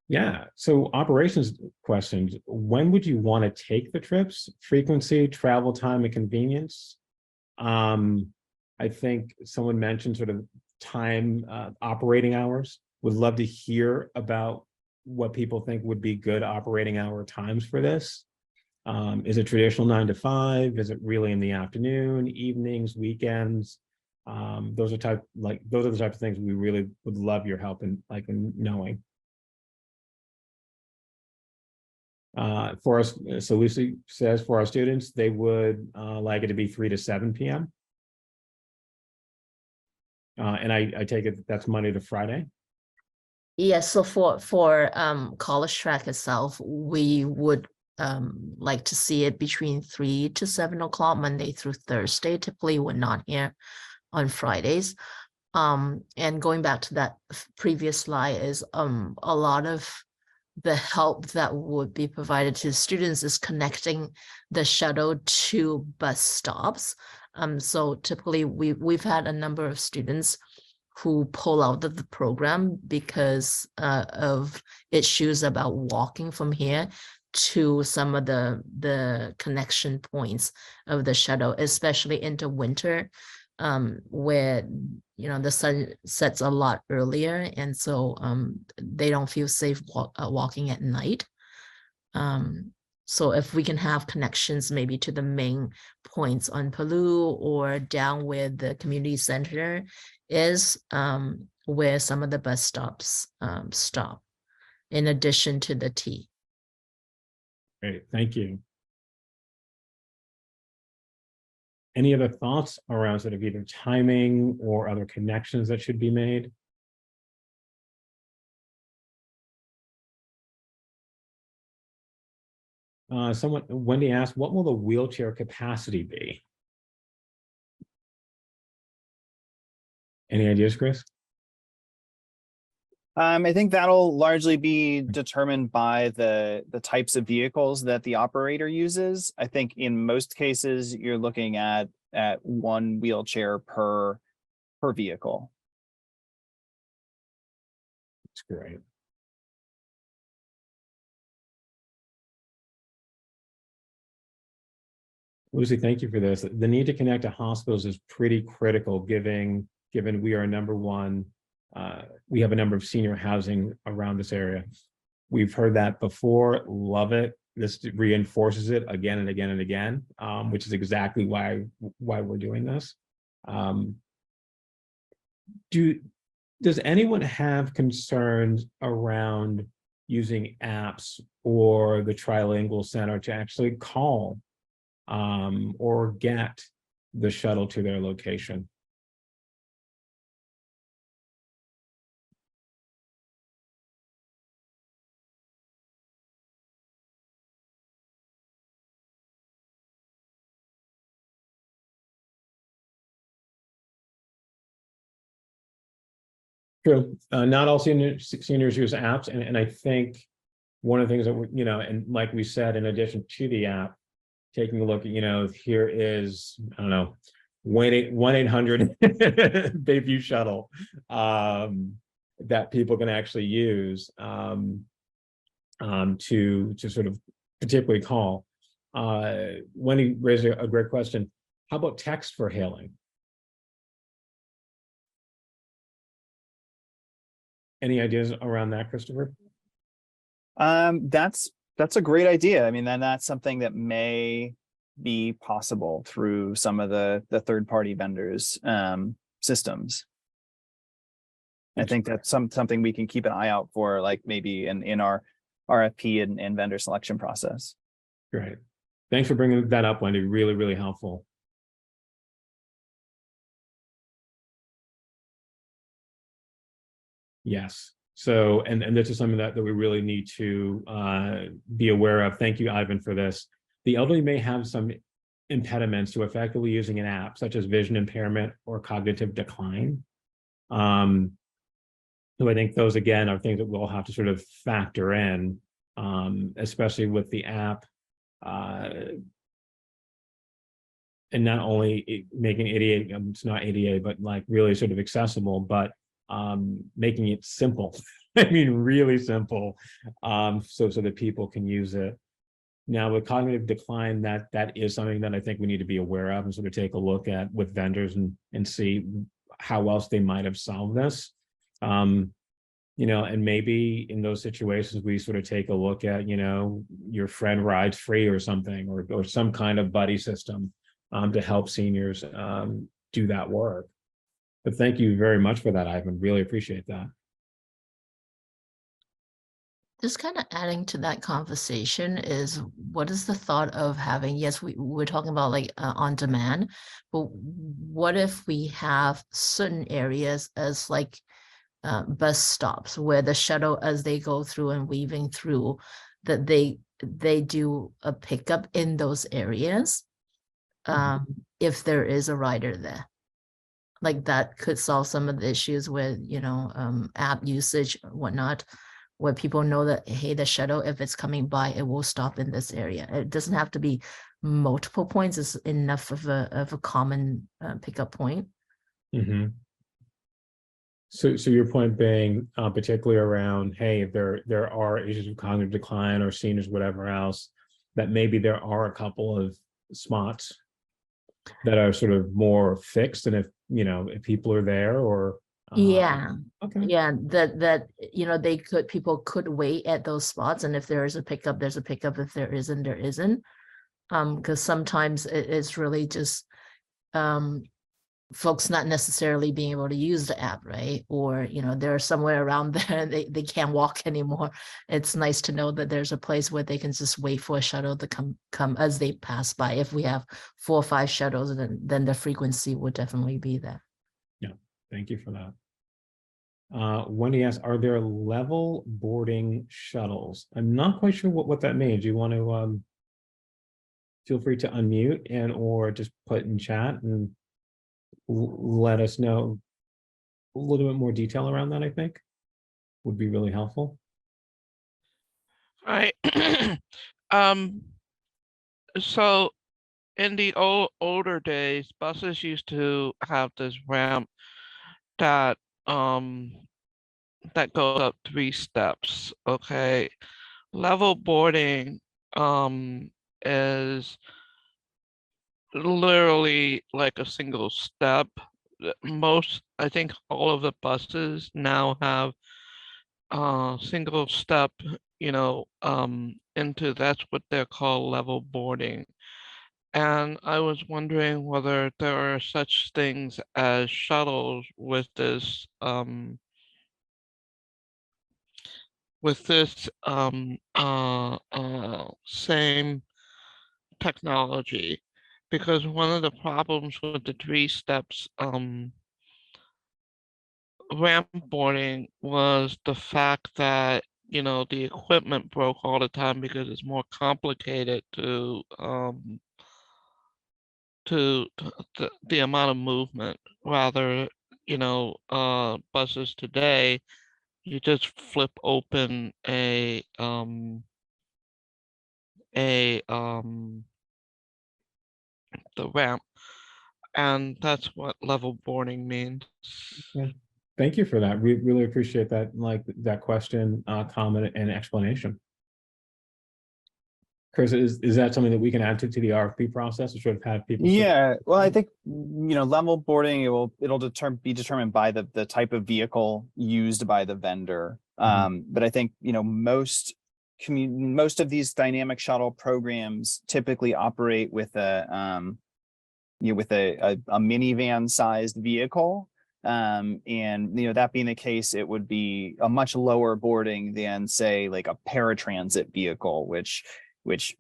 Yeah. So operations questions. When would you want to take the trips? Frequency, travel time, and convenience. Um, I think someone mentioned sort of time, operating hours. Would love to hear about what people think would be good operating hour times for this. Is it traditional 9 to 5? Is it really in the afternoon, evenings, weekends? Those are the type of things we really would love your help in knowing. For us, so Lucy says for our students, they would like it to be 3 to 7 p.m. And I take it that's Monday to Friday. Yes, so for college track itself, we would like to see it between 3 to 7 o'clock Monday through Thursday. Typically, we're not here on Fridays. And going back to that previous slide is a lot of the help that would be provided to students is connecting the shuttle to bus stops. So typically we've had a number of students who pull out of the program because of issues about walking from here to some of the connection points of the shuttle, especially into winter, where the sun sets a lot earlier, and so they don't feel safe walking at night. So if we can have connections maybe to the main points on Palu or down where the community center is, where some of the bus stops stop, in addition to the T. Great, thank you. Any other thoughts around sort of either timing or other connections that should be made? Wendy asked, what will the wheelchair capacity be? Any ideas, Chris? I think that'll largely be determined by the types of vehicles that the operator uses. I think in most cases, you're looking at one wheelchair per vehicle. That's great. Lucy, thank you for this. The need to connect to hospitals is pretty critical, given we are number one. We have a number of senior housing around this area. We've heard that before, love it. This reinforces it again and again and again, which is exactly why we're doing this. Does anyone have concerns around using apps or the trilingual center to actually call or get the shuttle to their location? True. Not all seniors use apps, and I think one of the things that and like we said, in addition to the app, taking a look at, here is, I don't know, 1-800 Bayview Shuttle that people can actually use to sort of particularly call. Wendy raised a great question. How about text for hailing? Any ideas around that, Christopher? That's a great idea. I mean, then that's something that may be possible through some of the third-party vendors systems. I think that's something we can keep an eye out for, like maybe in our RFP and vendor selection process. Great. Thanks for bringing that up, Wendy. Really, really helpful. Yes. So, and this is something that we really need to be aware of. Thank you, Ivan, for this. The elderly may have some impediments to effectively using an app, such as vision impairment or cognitive decline. So I think those, again, are things that we'll have to sort of factor in, especially with the app. And not only making ADA, it's not ADA, but like really sort of accessible, but making it simple I mean, really simple, so that people can use it. Now with cognitive decline, that is something that I think we need to be aware of and sort of take a look at with vendors and see how else they might have solved this. And maybe in those situations, we sort of take a look at, your friend rides free or something, or some kind of buddy system to help seniors do that work. But thank you very much for that, Ivan. Really appreciate that. Just kind of adding to that conversation is what is the thought of having, yes, we're talking about like on demand, but what if we have certain areas as like bus stops where the shuttle, as they go through and weaving through, that they do a pickup in those areas if there is a rider there. Like that could solve some of the issues with, app usage and whatnot, where people know that, hey, the shuttle, if it's coming by, it will stop in this area. It doesn't have to be multiple points. It's enough of a common pickup point. Mm-hmm. So your point being particularly around, hey, if there are issues of cognitive decline or seniors, whatever else, that maybe there are a couple of spots that are sort of more fixed, and if people are there or Yeah. okay. Yeah, people could wait at those spots, and if there is a pickup, there's a pickup. If there isn't, there isn't. Because sometimes it's really just folks not necessarily being able to use the app, right? Or they're somewhere around there, they can't walk anymore. It's nice to know that there's a place where they can just wait for a shuttle to come as they pass by. If we have 4 or 5 shuttles, then the frequency would definitely be there. Yeah, thank you for that. Wendy asks, are there level boarding shuttles? I'm not quite sure what that means. You want to feel free to unmute or just put in chat and let us know a little bit more detail around that. I think would be really helpful. Right. So in the older days, buses used to have this ramp that that goes up 3 steps. Okay. Level boarding is literally like a single step. I think all of the buses now have single step, into that's what they're called level boarding. And I was wondering whether there are such things as shuttles with this same technology, because one of the problems with the 3 steps ramp boarding was the fact that the equipment broke all the time because it's more complicated to the amount of movement. Rather, buses today, you just flip open the ramp, and that's what level boarding means. Yeah. Thank you for that. We really appreciate that, that question, comment, and explanation. Chris, is that something that we can add to the RFP process to sort of have people? Yeah, well, I think level boarding, it'll be determined by the type of vehicle used by the vendor. But I think most of these dynamic shuttle programs typically operate with a minivan sized vehicle. And that being the case, it would be a much lower boarding than, say, like a paratransit vehicle, which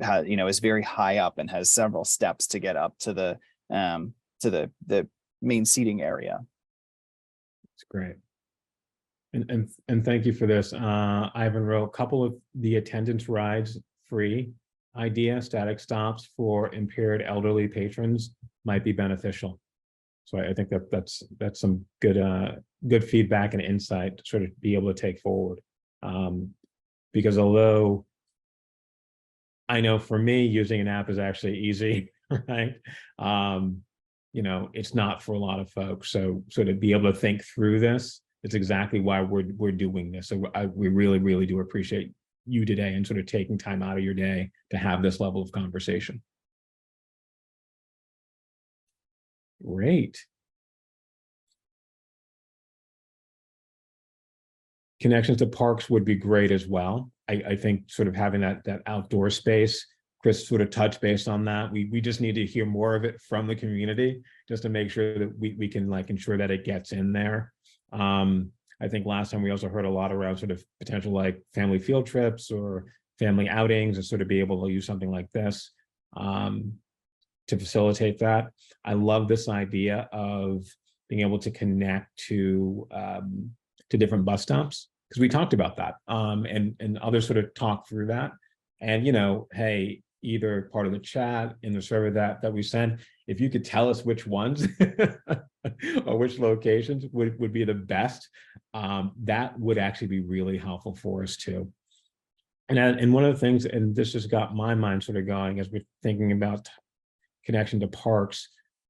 has, is very high up and has several steps to get up to the main seating area. That's great. And thank you for this. Ivan wrote a couple of the attendance rides free idea, static stops for impaired elderly patrons might be beneficial. So I think that's some good feedback and insight to sort of be able to take forward. Because although I know for me, using an app is actually easy, right? It's not for a lot of folks. So to be able to think through this It's exactly why we're doing this. So we really, really do appreciate you today and sort of taking time out of your day to have this level of conversation. Great. Connections to parks would be great as well. I think sort of having that outdoor space, Chris sort of touched base on that. We just need to hear more of it from the community just to make sure that we can like ensure that it gets in there. I think last time we also heard a lot around sort of potential like family field trips or family outings and sort of be able to use something like this to facilitate that. I love this idea of being able to connect to different bus stops, because we talked about that and others sort of talk through that. And, you know, hey, either part of the chat in the survey that we sent, if you could tell us which ones or which locations would be the best, that would actually be really helpful for us too. And one of the things, and this just got my mind sort of going as we're thinking about connection to parks,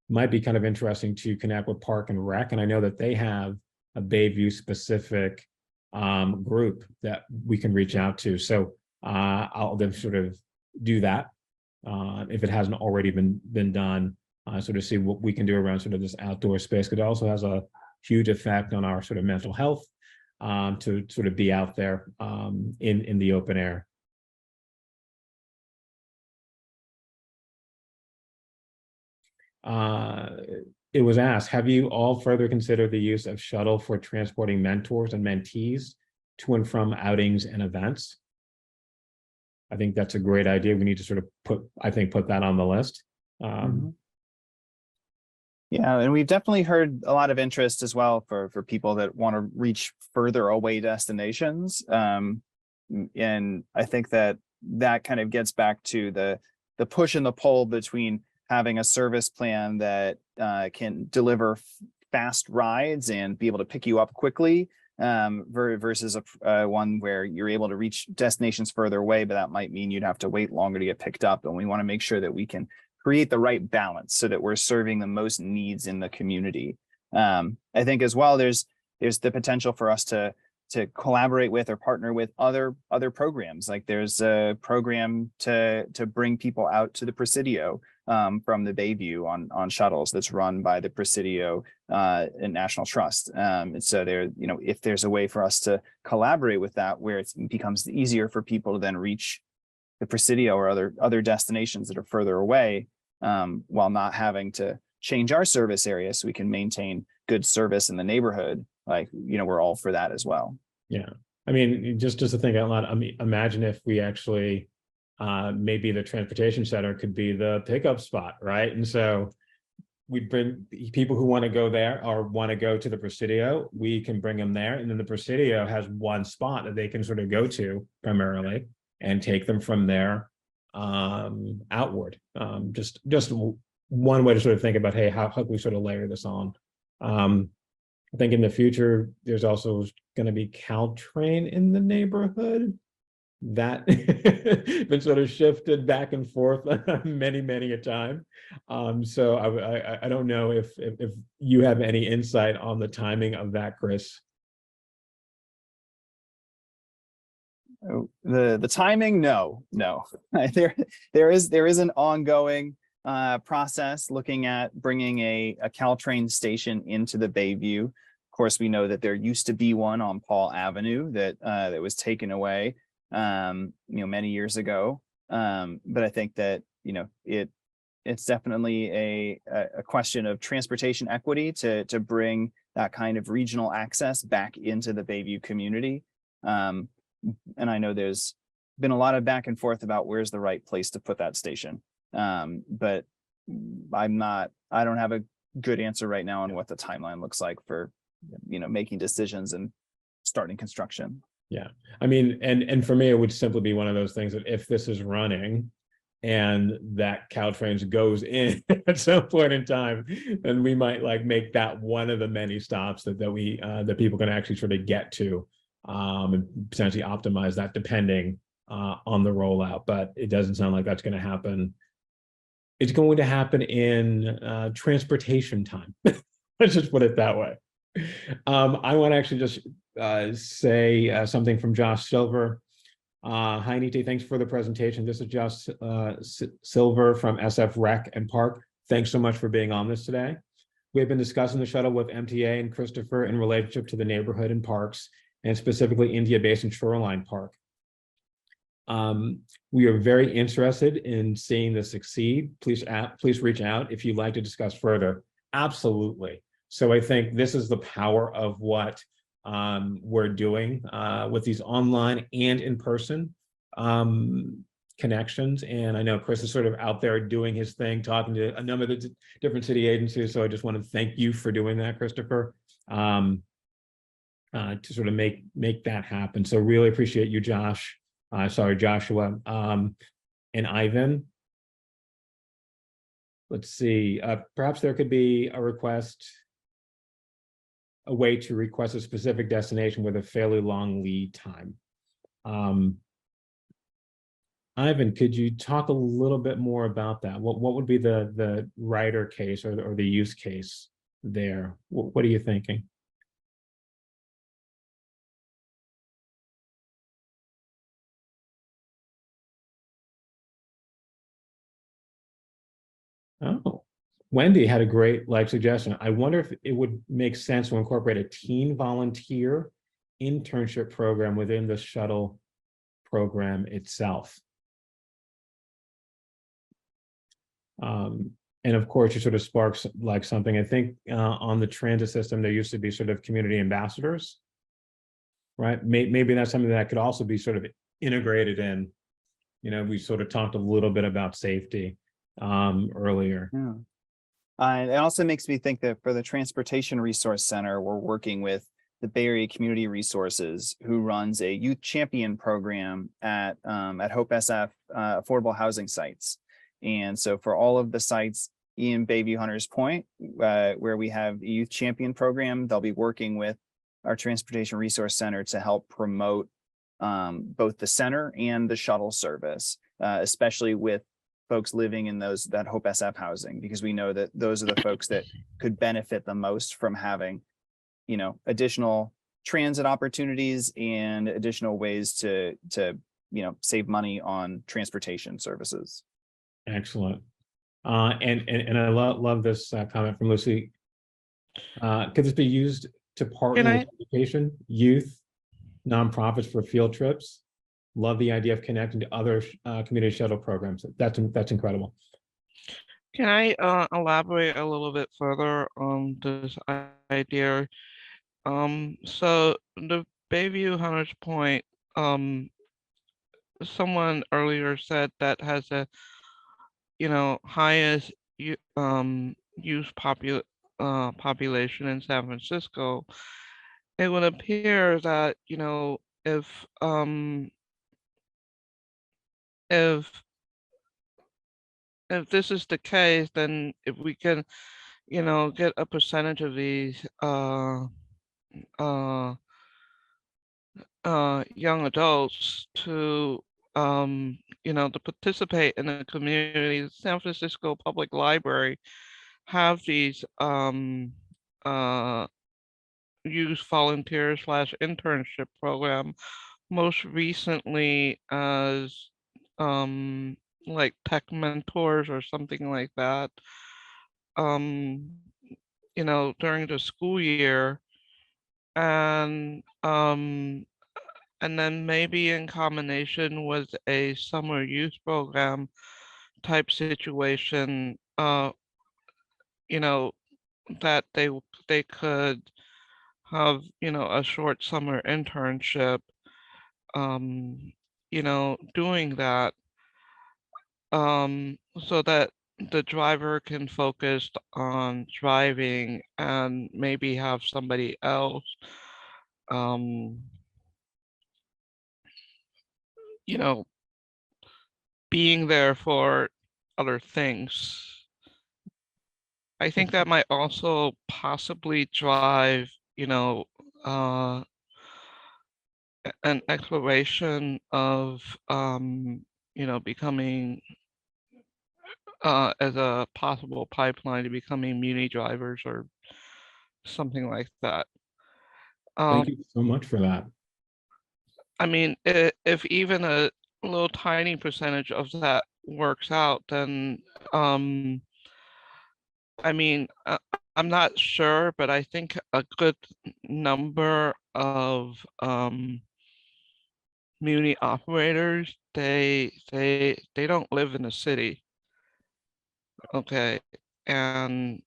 might be kind of interesting to connect with Park and Rec. And I know that they have a Bayview specific group that we can reach out to. So I'll then sort of do that if it hasn't already been done, sort of see what we can do around sort of this outdoor space, because it also has a huge effect on our sort of mental health to sort of be out there in the open air. It was asked, have you all further considered the use of shuttle for transporting mentors and mentees to and from outings and events? I think that's a great idea. We need to sort of put that on the list. Yeah, and we've definitely heard a lot of interest as well for people that want to reach further away destinations. And I think that kind of gets back to the push and the pull between having a service plan that can deliver fast rides and be able to pick you up quickly versus one where you're able to reach destinations further away, but that might mean you'd have to wait longer to get picked up. And we want to make sure that we can create the right balance so that we're serving the most needs in the community. I think as well, there's the potential for us to collaborate with or partner with other programs. Like there's a program to bring people out to the Presidio from the Bayview on shuttles that's run by the Presidio and National Trust. And so there, you know, if there's a way for us to collaborate with that, where it becomes easier for people to then reach the Presidio or other destinations that are further away, while not having to change our service area, so we can maintain good service in the neighborhood. Like, you know, we're all for that as well. Yeah, I mean, just to think out loud, I mean, imagine if we actually maybe the transportation center could be the pickup spot, right? And so we bring people who want to go there or want to go to the Presidio, we can bring them there, and then the Presidio has one spot that they can sort of go to primarily and take them from there outward. Just one way to sort of think about, hey, how can we sort of layer this on? I think in the future, there's also going to be Caltrain in the neighborhood. That been sort of shifted back and forth many a time. So I don't know if you have any insight on the timing of that, Chris. The timing, no. There is an ongoing process looking at bringing a Caltrain station into the Bayview. Of course, we know that there used to be one on Paul Avenue that was taken away many years ago. But I think that, you know, it's definitely a question of transportation equity to bring that kind of regional access back into the Bayview community. And I know there's been a lot of back and forth about where's the right place to put that station. But I don't have a good answer right now on what the timeline looks like for, you know, making decisions and starting construction. Yeah, I mean, and for me, it would simply be one of those things that if this is running and that Caltrain goes in at some point in time, then we might like make that one of the many stops that people can actually sort of get to and potentially optimize that depending on the rollout. But it doesn't sound like that's going to happen. It's going to happen in transportation time. Let's just put it that way. I want to actually just say something from Josh Silver. Hi, Anietie, thanks for the presentation. This is Josh Silver from SF Rec and Park. Thanks so much for being on this today. We've been discussing the shuttle with MTA and Christopher in relationship to the neighborhood and parks, and specifically India Basin Shoreline Park. We are very interested in seeing this succeed. Please reach out if you'd like to discuss further. Absolutely. So I think this is the power of what we're doing with these online and in-person connections. And I know Chris is sort of out there doing his thing, talking to a number of the different city agencies. So I just want to thank you for doing that, Christopher, to sort of make that happen. So really appreciate you, Josh. Sorry, Joshua, and Ivan. Let's see, perhaps there could be a way to request a specific destination with a fairly long lead time. Ivan, could you talk a little bit more about that? What would be the writer case or the use case there? What are you thinking? Oh, Wendy had a great suggestion. I wonder if it would make sense to incorporate a teen volunteer internship program within the shuttle program itself. And of course, it sort of sparks something. I think on the transit system, there used to be sort of community ambassadors, right? Maybe that's something that could also be sort of integrated in. You know, we sort of talked a little bit about safety earlier. Yeah. It also makes me think that for the Transportation Resource Center, we're working with the Bay Area Community Resources, who runs a youth champion program at Hope SF affordable housing sites. And so for all of the sites in Bayview Hunters Point, where we have a youth champion program, they'll be working with our Transportation Resource Center to help promote both the center and the shuttle service, especially with folks living in that Hope SF housing, because we know that those are the folks that could benefit the most from having, you know, additional transit opportunities and additional ways to you know, save money on transportation services. Excellent. And I love this comment from Lucy. Could this be used to partner with education, youth, nonprofits for field trips? Love the idea of connecting to other community shuttle programs. That's incredible. Can I elaborate a little bit further on this idea? So the Bayview Hunters Point, someone earlier said that has a, you know, highest youth population in San Francisco. It would appear that, you know, if this is the case, then if we can, you know, get a percentage of these young adults to you know, to participate in the community. The San Francisco Public Library have these youth volunteer / internship program, most recently as like tech mentors or something like that, you know, during the school year. And then maybe in combination with a summer youth program type situation, you know, that they could have, you know, a short summer internship, you know, doing that, so that the driver can focus on driving and maybe have somebody else, you know, being there for other things. I think that might also possibly drive, you know, an exploration of, you know, becoming as a possible pipeline to becoming muni drivers or something like that. Thank you so much for that. I mean, if even a little tiny percentage of that works out, then, I mean, I'm not sure, but I think a good number of community operators, they don't live in the city. Okay, and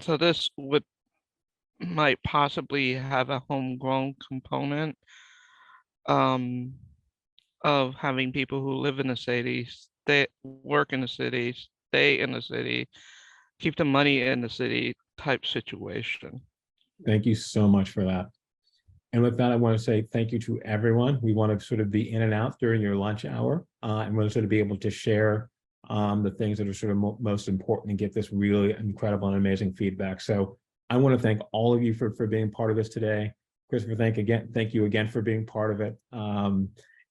so this might possibly have a homegrown component of having people who live in the city, stay, work in the city, stay in the city, keep the money in the city type situation. Thank you so much for that. And with that, I want to say thank you to everyone. We want to sort of be in and out during your lunch hour, and we'll sort of be able to share the things that are sort of most important and get this really incredible and amazing feedback. So I want to thank all of you for being part of this today. Christopher, thank you again for being part of it.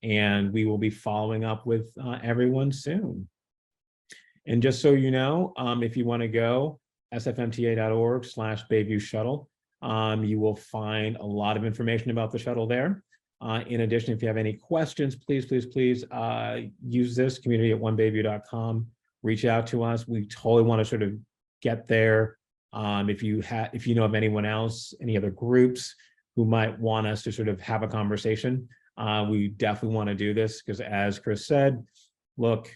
And we will be following up with everyone soon. And just so you know, if you want to go, sfmta.org/Bayview Shuttle. You will find a lot of information about the shuttle there. In addition, if you have any questions, please use this community at onebayview.com. Reach out to us. We totally want to sort of get there. If you know of anyone else, any other groups who might want us to sort of have a conversation, we definitely want to do this because, as Chris said, look,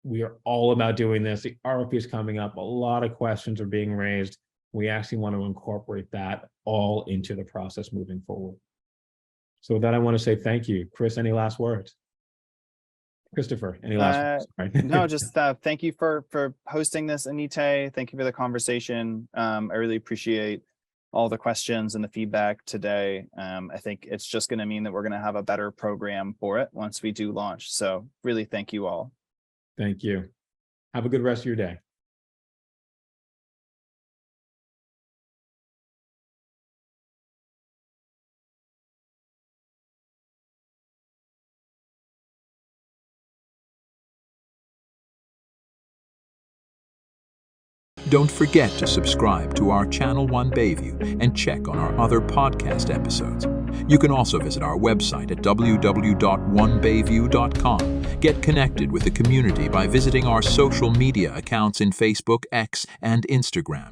we are all about doing this. The RFP is coming up. A lot of questions are being raised. We actually want to incorporate that all into the process moving forward. So with that, I want to say thank you. Chris, any last words? Christopher, any last words? No, just thank you for hosting this, Anietie. Thank you for the conversation. I really appreciate all the questions and the feedback today. I think it's just going to mean that we're going to have a better program for it once we do launch. So really thank you all. Thank you. Have a good rest of your day. Don't forget to subscribe to our channel One Bayview and check on our other podcast episodes. You can also visit our website at www.onebayview.com. Get connected with the community by visiting our social media accounts in Facebook, X, and Instagram.